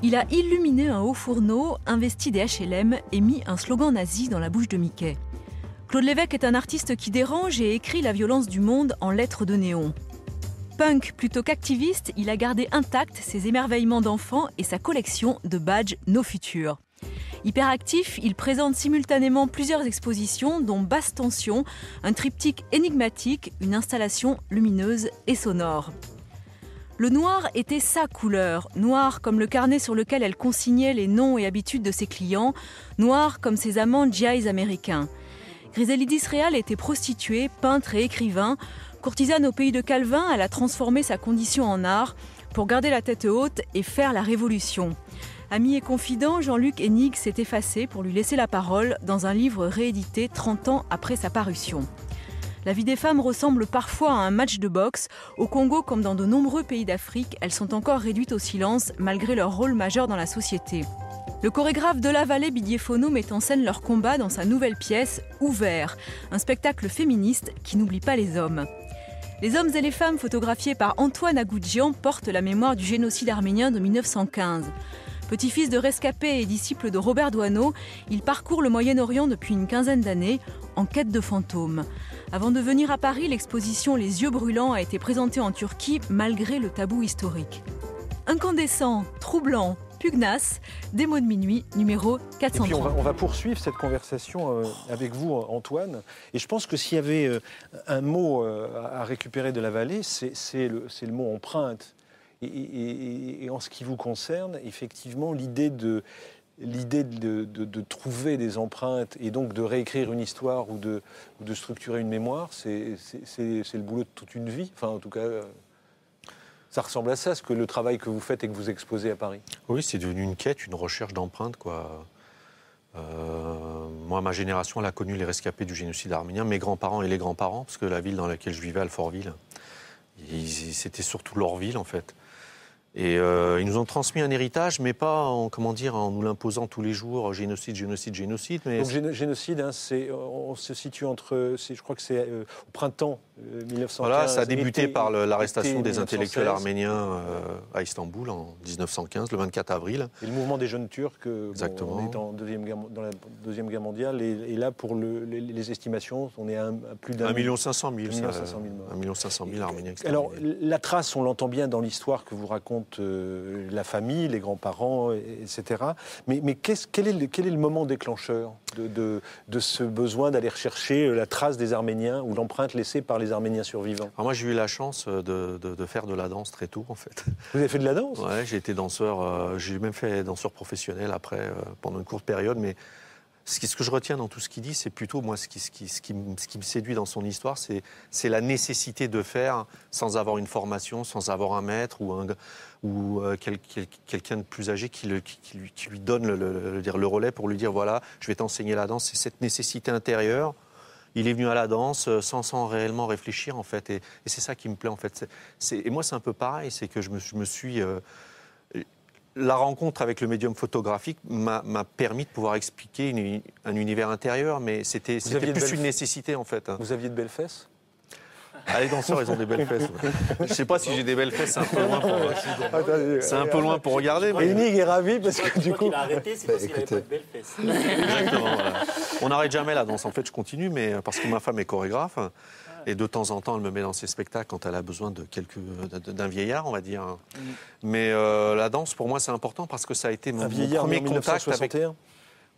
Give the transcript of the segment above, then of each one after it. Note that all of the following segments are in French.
Il a illuminé un haut fourneau, investi des HLM et mis un slogan nazi dans la bouche de Mickey. Claude Lévesque est un artiste qui dérange et écrit la violence du monde en lettres de néon. Punk plutôt qu'activiste, il a gardé intact ses émerveillements d'enfant et sa collection de badges Nos Futurs. Hyperactif, il présente simultanément plusieurs expositions dont Basse Tension, un triptyque énigmatique, une installation lumineuse et sonore. Le noir était sa couleur, noir comme le carnet sur lequel elle consignait les noms et habitudes de ses clients, noir comme ses amants GIs américains. Griselidis Réal était prostituée, peintre et écrivain. Courtisane au pays de Calvin, elle a transformé sa condition en art pour garder la tête haute et faire la révolution. Ami et confident, Jean-Luc Hennig s'est effacé pour lui laisser la parole dans un livre réédité 30 ans après sa parution. La vie des femmes ressemble parfois à un match de boxe. Au Congo, comme dans de nombreux pays d'Afrique, elles sont encore réduites au silence malgré leur rôle majeur dans la société. Le chorégraphe de la Vallée, Didier Fono, met en scène leur combat dans sa nouvelle pièce « Ouvert », un spectacle féministe qui n'oublie pas les hommes. Les hommes et les femmes photographiés par Antoine Agoudjian portent la mémoire du génocide arménien de 1915. Petit-fils de rescapé et disciple de Robert Doisneau, il parcourt le Moyen-Orient depuis une quinzaine d'années en quête de fantômes. Avant de venir à Paris, l'exposition Les Yeux Brûlants a été présentée en Turquie malgré le tabou historique. Incandescent, troublant, pugnace, des mots de minuit, numéro 430. Et puis on va poursuivre cette conversation avec vous, Antoine. Et je pense que s'il y avait un mot à récupérer de la vallée, c'est le mot empreinte. Et en ce qui vous concerne, effectivement, l'idée de trouver des empreintes et donc de réécrire une histoire ou de structurer une mémoire, c'est le boulot de toute une vie. Enfin, en tout cas, ça ressemble à ça, le travail que vous faites et que vous exposez à Paris. Oui, c'est devenu une quête, une recherche d'empreintes, quoi. Moi, ma génération, elle a connu les rescapés du génocide arménien, mes grands-parents et les grands-parents, parce que la ville dans laquelle je vivais, Alfortville, c'était surtout leur ville, en fait. Et ils nous ont transmis un héritage, mais pas en nous l'imposant tous les jours, génocide, génocide, génocide. Mais donc génocide, hein, on se situe entre, je crois que c'est au printemps 1915. Voilà, ça a débuté par l'arrestation des intellectuels arméniens à Istanbul en 1915, le 24 avril. Et le mouvement des jeunes Turcs, exactement. On est dans la Deuxième Guerre mondiale, et là, pour les estimations, on est à plus d'un 1 500 000. 1 500 000 Arméniens exterminés. Alors, la trace, on l'entend bien dans l'histoire que vous raconte la famille, les grands-parents, etc. Mais quel est le moment déclencheur de ce besoin d'aller rechercher la trace des Arméniens ou l'empreinte laissée par les Arméniens survivants? Alors moi, j'ai eu la chance de faire de la danse très tôt, en fait. Vous avez fait de la danse? Ouais, j'ai été danseur. J'ai même fait danseur professionnel après, pendant une courte période. Mais ce que je retiens dans tout ce qu'il dit, c'est plutôt, moi, ce qui me séduit dans son histoire, c'est la nécessité de faire sans avoir une formation, sans avoir un maître ou quelqu'un de plus âgé qui lui donne le relais pour lui dire, voilà, je vais t'enseigner la danse. C'est cette nécessité intérieure. Il est venu à la danse sans réellement réfléchir, en fait. Et c'est ça qui me plaît, en fait. Et moi, c'est un peu pareil. C'est que je me suis... La rencontre avec le médium photographique m'a permis de pouvoir expliquer un univers intérieur, mais c'était plus une nécessité, en fait. Vous aviez de belles fesses? Ah, les danseurs, ils ont des belles fesses. Ouais. Je ne sais pas si j'ai des belles fesses, c'est un peu loin pour regarder. Mais Hennig est ravi parce que du coup... Il a arrêté, c'est parce qu'il n'avait pas de belles fesses. Exactement, voilà. On n'arrête jamais la danse. En fait, je continue, mais parce que ma femme est chorégraphe. Et de temps en temps, elle me met dans ses spectacles quand elle a besoin d'un vieillard, on va dire. Mais la danse, pour moi, c'est important parce que ça a été mon premier contact avec...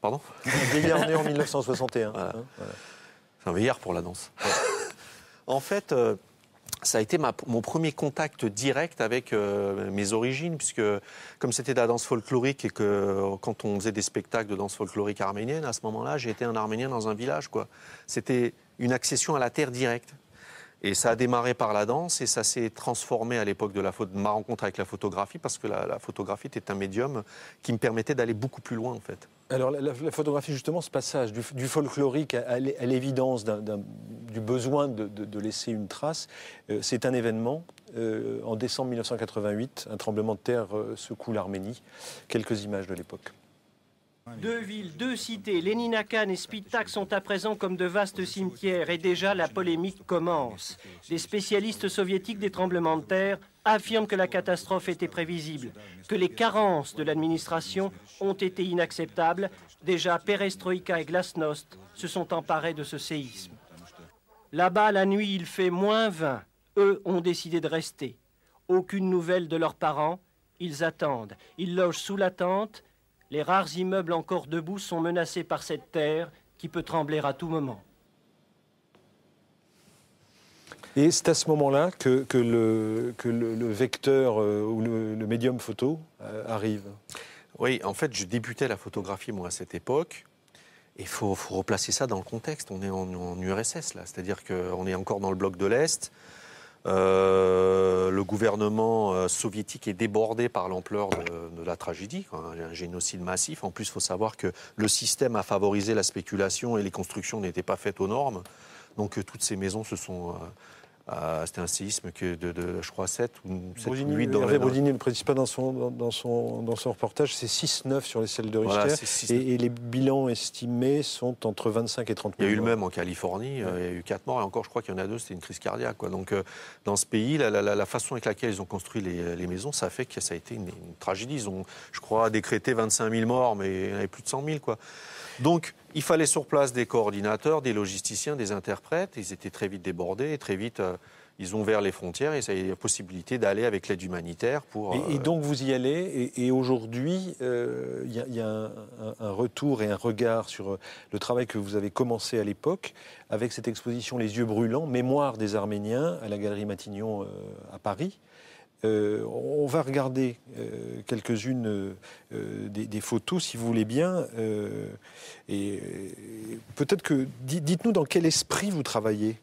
Pardon? Un vieillard né en 1961. Voilà. Voilà. C'est un vieillard pour la danse. En fait, ça a été mon premier contact direct avec mes origines, puisque comme c'était de la danse folklorique et que quand on faisait des spectacles de danse folklorique arménienne, à ce moment-là, j'ai été un Arménien dans un village, quoi. C'était une accession à la terre directe. Et ça a démarré par la danse et ça s'est transformé à l'époque de ma rencontre avec la photographie, parce que la photographie était un médium qui me permettait d'aller beaucoup plus loin, en fait. Alors la photographie, justement, ce passage du folklorique à l'évidence du besoin de laisser une trace, c'est un événement. En décembre 1988, un tremblement de terre secoue l'Arménie. Quelques images de l'époque. Deux villes, deux cités, Leninakan et Spitak sont à présent comme de vastes cimetières et déjà la polémique commence. Les spécialistes soviétiques des tremblements de terre affirment que la catastrophe était prévisible, que les carences de l'administration ont été inacceptables. Déjà, Perestroïka et Glasnost se sont emparés de ce séisme. Là-bas, la nuit, il fait -20. Eux ont décidé de rester. Aucune nouvelle de leurs parents. Ils attendent. Ils logent sous la tente. Les rares immeubles encore debout sont menacés par cette terre qui peut trembler à tout moment. Et c'est à ce moment-là que le vecteur ou le médium photo arrive. Oui, en fait, je débutais la photographie, moi, à cette époque. Et il faut replacer ça dans le contexte. On est en URSS, là. C'est-à-dire qu'on est encore dans le bloc de l'Est. Le gouvernement soviétique est débordé par l'ampleur de la tragédie, un génocide massif. En plus, il faut savoir que le système a favorisé la spéculation et les constructions n'étaient pas faites aux normes. Donc toutes ces maisons se sont... c'était un séisme de je crois, 7 ou 8 dans Hervé Brodini ne le précise pas dans son reportage, c'est 6,9 sur l'échelle de Richter. Voilà, et les bilans estimés sont entre 25 et 30 000. Il y a eu le même en Californie, il y a eu 4 morts, et encore je crois qu'il y en a 2, c'était une crise cardiaque. Quoi. Donc dans ce pays, la façon avec laquelle ils ont construit les maisons, ça fait que ça a été une tragédie. Ils ont, je crois, décrété 25 000 morts, mais il y en avait plus de 100 000. Quoi. Donc, il fallait sur place des coordinateurs, des logisticiens, des interprètes. Ils étaient très vite débordés et très vite, ils ont ouvert les frontières et ça a eu la possibilité d'aller avec l'aide humanitaire pour... Et donc, vous y allez et aujourd'hui, il y a un retour et un regard sur le travail que vous avez commencé à l'époque avec cette exposition Les yeux brûlants, mémoire des Arméniens à la Galerie Matignon à Paris. On va regarder quelques-unes des photos, si vous voulez bien. Et peut-être que... Dites-nous dans quel esprit vous travaillez.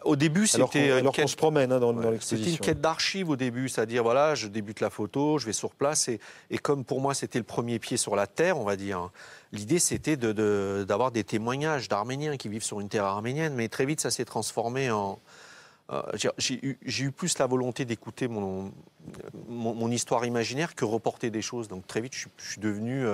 Au début, c'était alors qu'on se promène dans l'exposition. C'était une quête d'archives au début, c'est-à-dire, voilà, je débute la photo, je vais sur place. Et comme pour moi, c'était le premier pied sur la terre, on va dire, l'idée, c'était d'avoir des témoignages d'Arméniens qui vivent sur une terre arménienne. Mais très vite, ça s'est transformé en... j'ai eu plus la volonté d'écouter mon histoire imaginaire que reporter des choses. Donc très vite, je suis devenu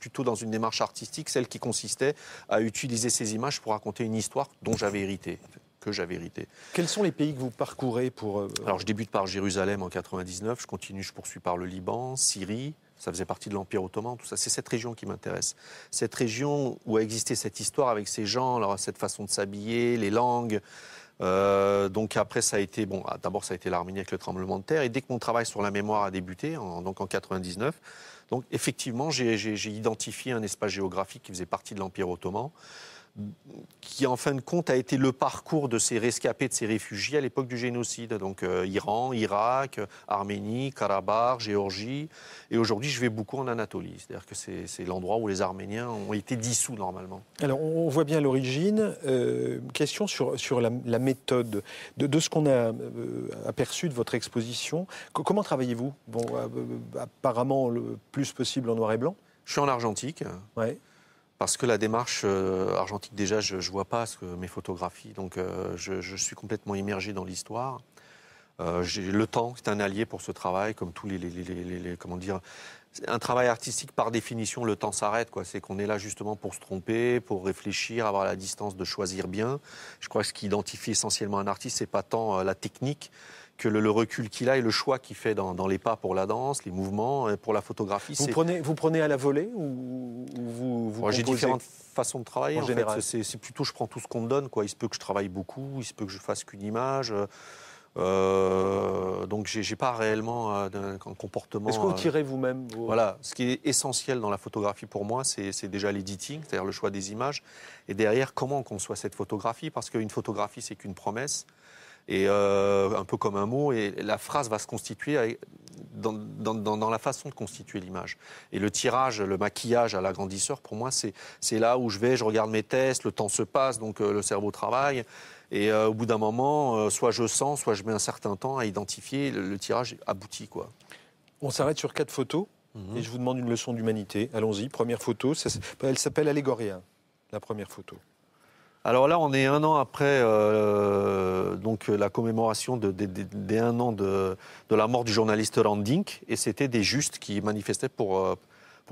plutôt dans une démarche artistique, celle qui consistait à utiliser ces images pour raconter une histoire dont j'avais hérité, que j'avais hérité. Quels sont les pays que vous parcourez pour... Alors je débute par Jérusalem en 99, je continue, je poursuis par le Liban, Syrie. Ça faisait partie de l'Empire ottoman, tout ça. C'est cette région qui m'intéresse. Cette région où a existé cette histoire avec ces gens, alors, cette façon de s'habiller, les langues... donc après ça a été d'abord ça a été l'Arménie avec le tremblement de terre et dès que mon travail sur la mémoire a débuté donc en 99, donc effectivement j'ai identifié un espace géographique qui faisait partie de l'Empire ottoman, qui en fin de compte a été le parcours de ces rescapés, de ces réfugiés à l'époque du génocide. Donc Iran, Irak, Arménie, Karabakh, Géorgie. Et aujourd'hui, je vais beaucoup en Anatolie. C'est-à-dire que c'est l'endroit où les Arméniens ont été dissous normalement. Alors, on voit bien l'origine. Question sur la méthode de ce qu'on a aperçu de votre exposition. Comment travaillez-vous? Bon, apparemment, le plus possible en noir et blanc. Je suis en argentique. Ouais. Parce que la démarche argentique, déjà, je ne vois pas mes photographies. Donc, je suis complètement immergé dans l'histoire. Le temps, c'est un allié pour ce travail, comme tous comment dire... Un travail artistique, par définition, le temps s'arrête. C'est qu'on est là justement pour se tromper, pour réfléchir, avoir la distance de choisir bien. Je crois que ce qui identifie essentiellement un artiste, ce n'est pas tant la technique, que le recul qu'il a et le choix qu'il fait dans les pas pour la danse, les mouvements, pour la photographie. Vous prenez à la volée ou vous J'ai différentes façons de travailler. En général. C'est plutôt, je prends tout ce qu'on me donne. Il se peut que je travaille beaucoup, il se peut que je fasse qu'une image. Donc j'ai pas réellement un comportement... Est-ce que vous tirez vous-même Voilà. Ce qui est essentiel dans la photographie pour moi, c'est déjà l'editing, c'est-à-dire le choix des images. Et derrière, comment on conçoit cette photographie? Parce qu'une photographie, c'est qu'une promesse. Et un peu comme un mot, et la phrase va se constituer dans la façon de constituer l'image. Et le tirage, le maquillage à l'agrandisseur, pour moi, c'est là où je regarde mes tests, le temps se passe, donc le cerveau travaille. Et au bout d'un moment, soit je sens, soit je mets un certain temps à identifier, le tirage aboutit, quoi. On s'arrête sur 4 photos, et je vous demande une leçon d'humanité. Allons-y, première photo, elle s'appelle Allégoria, la première photo. Alors là, on est 1 an après donc la commémoration des 1 an de la mort du journaliste Hrant Dink, et c'était des justes qui manifestaient pour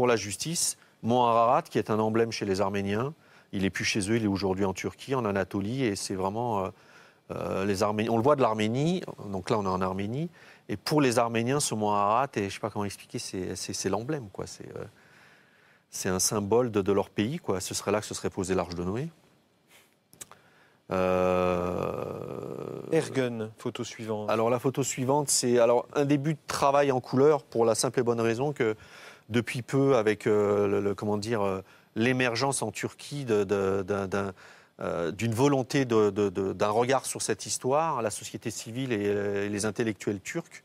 la justice. Mont Ararat, qui est un emblème chez les Arméniens. Il n'est plus chez eux, il est aujourd'hui en Turquie, en Anatolie, et c'est vraiment les Arméniens. On le voit de l'Arménie, donc là on est en Arménie, et pour les Arméniens, ce Mont Ararat, et je ne sais pas comment expliquer, c'est l'emblème, quoi. C'est un symbole de leur pays, quoi. Ce serait là que se serait posée l'Arche de Noé. Ergun, photo suivante. Alors la photo suivante, c'est un début de travail en couleur pour la simple et bonne raison que depuis peu, avec l'émergence en Turquie d'une volonté d'un regard sur cette histoire, la société civile et les intellectuels turcs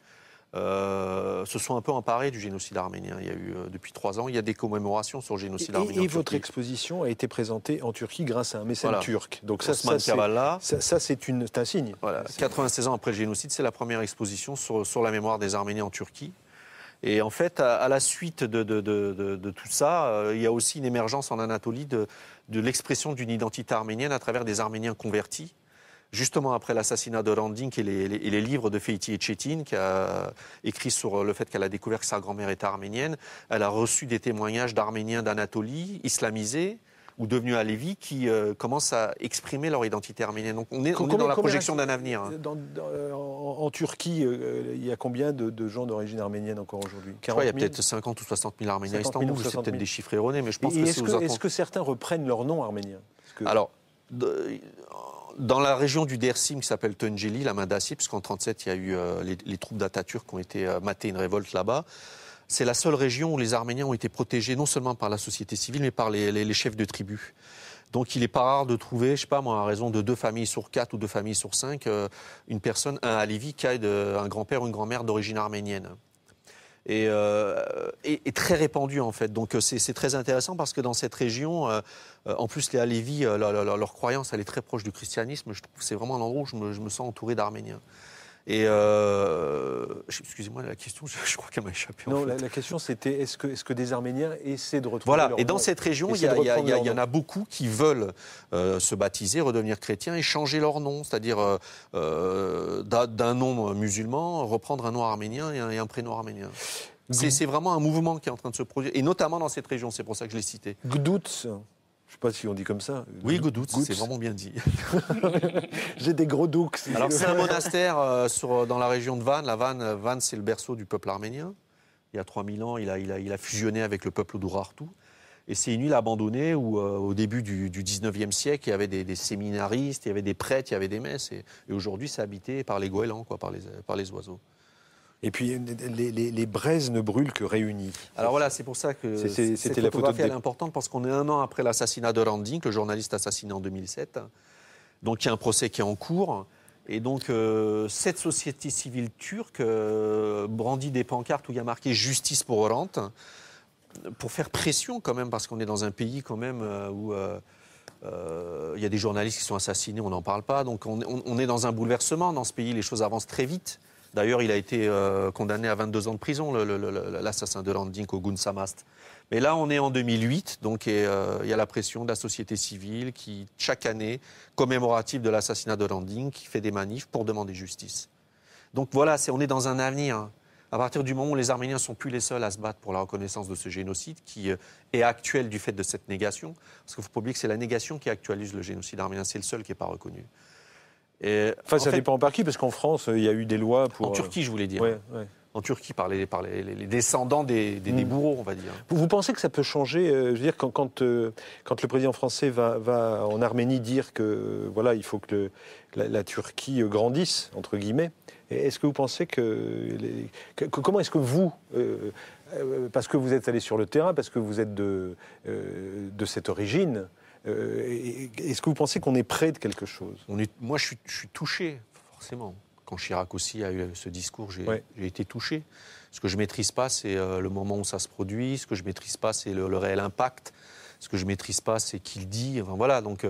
se sont un peu emparés du génocide arménien. Il y a eu, depuis 3 ans, il y a des commémorations sur le génocide arménien. Et votre exposition a été présentée en Turquie grâce à un mécène turc. Donc ça c'est un signe. Voilà. 96 ans après le génocide, c'est la première exposition sur la mémoire des Arméniens en Turquie. Et en fait, à la suite de tout ça, il y a aussi une émergence en Anatolie de l'expression d'une identité arménienne à travers des Arméniens convertis. Justement après l'assassinat de Hrant Dink et les livres de Feyti Etchetin, qui a écrit sur le fait qu'elle a découvert que sa grand-mère était arménienne, elle a reçu des témoignages d'Arméniens d'Anatolie, islamisés, ou devenus alévis, qui commencent à exprimer leur identité arménienne. Donc on est dans la projection d'un avenir. En Turquie, il y a combien de gens d'origine arménienne encore aujourd'hui? Je crois qu'il y a peut-être 50 ou 60 000 Arméniens à Istanbul, c'est peut-être des chiffres erronés, mais je pense que c'est aux alentours. Est-ce que certains reprennent leur nom arménien? Alors, dans la région du Dersim qui s'appelle Tunceli, la main d'acier, puisqu'en 1937, il y a eu les troupes d'Atatürk qui ont été mater une révolte là-bas. C'est la seule région où les Arméniens ont été protégés non seulement par la société civile, mais par les chefs de tribus. Donc il n'est pas rare de trouver, je ne sais pas moi, à raison de 2 familles sur 4 ou 2 familles sur 5, une personne, un Alevi, qui a un grand-père ou une grand-mère d'origine arménienne. Et très répandu en fait. Donc c'est très intéressant parce que dans cette région, en plus les Alevis, leur croyance elle est très proche du christianisme. Je trouve que c'est vraiment un endroit où je me sens entouré d'Arméniens. Et excusez-moi la question, je crois qu'elle m'a échappé. Non, la question c'était est-ce que des Arméniens essaient de retrouver voilà. leur Et dans nom, cette région, il y en a beaucoup qui veulent se baptiser, redevenir chrétiens et changer leur nom, c'est-à-dire d'un nom musulman reprendre un nom arménien et un prénom arménien. C'est vraiment un mouvement qui est en train de se produire, et notamment dans cette région, c'est pour ça que je l'ai cité. Gdouts, je ne sais pas si on dit comme ça. Oui, Gdouts, c'est vraiment bien dit. J'ai des gros doux. Alors c'est un monastère dans la région de Van. Van, c'est le berceau du peuple arménien. Il y a 3000 ans, il a fusionné avec le peuple d'Urartu. Et c'est une île abandonnée où, au début du 19e siècle, il y avait des séminaristes, il y avait des prêtres, il y avait des messes. Et aujourd'hui, c'est habité par les goélands, par les oiseaux. Et puis, les braises ne brûlent que réunies. Alors voilà, c'est pour ça que cette photographie est importante, parce qu'on est 1 an après l'assassinat de Hrant Dink, le journaliste assassiné en 2007. Donc il y a un procès qui est en cours. Et donc cette société civile turque brandit des pancartes où il y a marqué « Justice pour Hrant », pour faire pression quand même, parce qu'on est dans un pays quand même où il y a des journalistes qui sont assassinés, on n'en parle pas. Donc on est dans un bouleversement dans ce pays, les choses avancent très vite. D'ailleurs, il a été condamné à 22 ans de prison, l'assassin de Hrant Dink au Gun Samast. Mais là, on est en 2008, donc il y a la pression de la société civile qui, chaque année, commémorative de l'assassinat de Hrant Dink, qui fait des manifs pour demander justice. Donc voilà, on est dans un avenir. À partir du moment où les Arméniens ne sont plus les seuls à se battre pour la reconnaissance de ce génocide, qui est actuel du fait de cette négation, parce qu'il ne faut pas oublier que c'est la négation qui actualise le génocide arménien, c'est le seul qui n'est pas reconnu. Ça dépend par qui, parce qu'en France, il y a eu des lois pour... En Turquie, je voulais dire. Ouais. En Turquie, par les descendants des bourreaux, on va dire. Vous pensez que ça peut changer je veux dire, quand le président français va en Arménie dire que voilà, il faut que la Turquie grandisse, entre guillemets, est-ce que vous pensez comment est-ce que vous... parce que vous êtes allé sur le terrain, parce que vous êtes de cette origine... est-ce que vous pensez qu'on est près de quelque chose? Moi, je suis touché, forcément. Quand Chirac aussi a eu ce discours, j'ai été touché. Ce que je ne maîtrise pas, c'est le moment où ça se produit. Ce que je ne maîtrise pas, c'est le réel impact. Ce que je ne maîtrise pas, c'est qui le dit. Enfin, voilà, donc...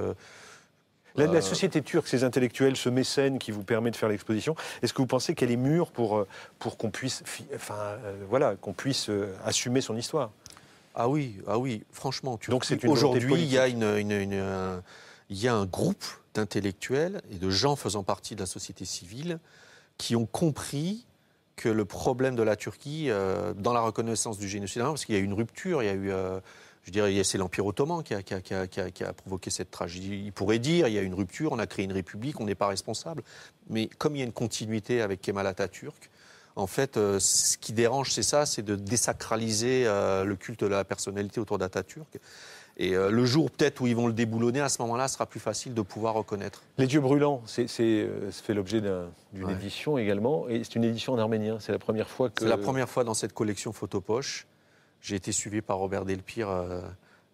La société turque, ces intellectuels, ce mécène qui vous permet de faire l'exposition, est-ce que vous pensez qu'elle est mûre pour qu'on puisse, qu'on puisse assumer son histoire? Ah oui, franchement. Donc aujourd'hui, il y a un groupe d'intellectuels et de gens faisant partie de la société civile qui ont compris que le problème de la Turquie, dans la reconnaissance du génocide, parce qu'il y a eu une rupture, il y a eu Je dirais, c'est l'Empire ottoman qui a provoqué cette tragédie. Il pourrait dire, il y a une rupture, on a créé une république, on n'est pas responsable. Mais comme il y a une continuité avec Kemal Atatürk, en fait, ce qui dérange, c'est ça, c'est de désacraliser le culte de la personnalité autour d'Atatürk. Et le jour peut-être où ils vont le déboulonner, à ce moment-là, ce sera plus facile de pouvoir reconnaître. Les dieux brûlants, ça fait l'objet d'une édition également. Et c'est une édition en arménien. C'est la première fois que... C'est la première fois dans cette collection Photopoche. J'ai été suivi par Robert Delpire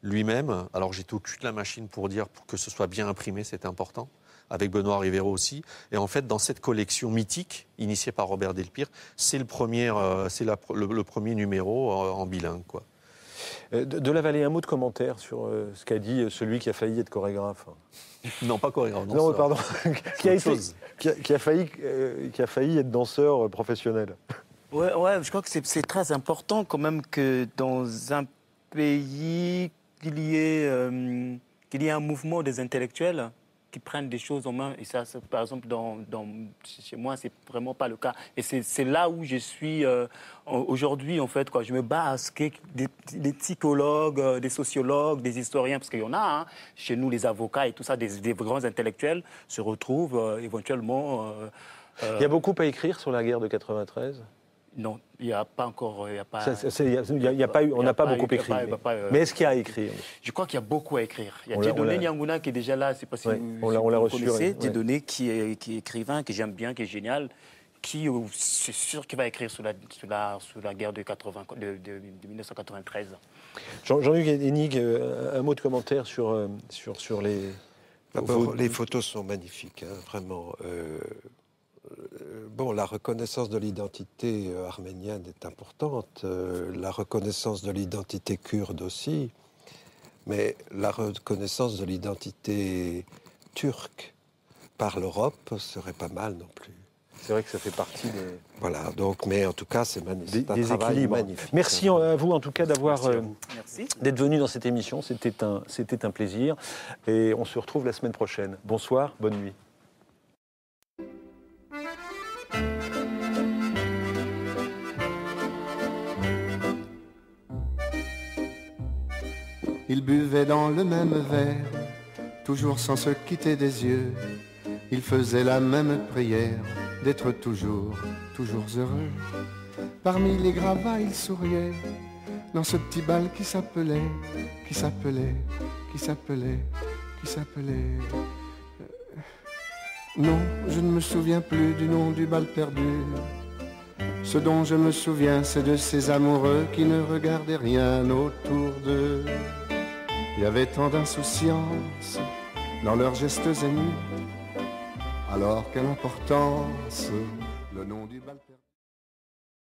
lui-même. Alors j'étais au cul de la machine pour que ce soit bien imprimé, c'était important. Avec Benoît Rivero aussi. Et en fait, dans cette collection mythique, initiée par Robert Delpire, c'est le premier numéro en bilingue, quoi. De la Vallée, un mot de commentaire sur ce qu'a dit celui qui a failli être chorégraphe. Non, pas chorégraphe. Non, pardon. qui a failli être danseur professionnel. Ouais, je crois que c'est très important quand même que dans un pays, qu'il y ait un mouvement des intellectuels qui prennent des choses en main. Et ça par exemple, chez moi, c'est vraiment pas le cas. Et c'est là où je suis aujourd'hui, en fait, quoi. Je me bats à ce que des psychologues, des sociologues, des historiens, parce qu'il y en a, chez nous, les avocats et tout ça, des grands intellectuels se retrouvent éventuellement... Il y a beaucoup à écrire sur la guerre de 93 ? Non, il n'y a pas encore... On n'a pas beaucoup écrit. Mais est-ce qu'il y a à écrire ? Je crois qu'il y a beaucoup à écrire. Il y a Dieudonné Nianguna qui est déjà là, je ne sais pas si on l'a reçu. Connaissez. Dieudonné qui est écrivain, que j'aime bien, qui est génial, qui, c'est sûr qu'il va écrire sur la guerre de 1993. Jean-Luc Hennig, un mot de commentaire sur les... D'abord, les photos sont magnifiques, vraiment... la reconnaissance de l'identité arménienne est importante, la reconnaissance de l'identité kurde aussi, mais la reconnaissance de l'identité turque par l'Europe serait pas mal non plus. C'est vrai que ça fait partie des... Voilà, donc, mais en tout cas, c'est magnifique. Des équilibres magnifiques. Merci à vous, en tout cas, d'être venu dans cette émission. C'était un plaisir. Et on se retrouve la semaine prochaine. Bonsoir, bonne nuit. Ils buvaient dans le même verre, toujours sans se quitter des yeux. Ils faisaient la même prière, d'être toujours heureux. Parmi les gravats, ils souriaient, dans ce petit bal qui s'appelait. Non, je ne me souviens plus du nom du bal perdu. Ce dont je me souviens, c'est de ces amoureux qui ne regardaient rien autour d'eux. Il y avait tant d'insouciance dans leurs gestes émus. Alors quelle importance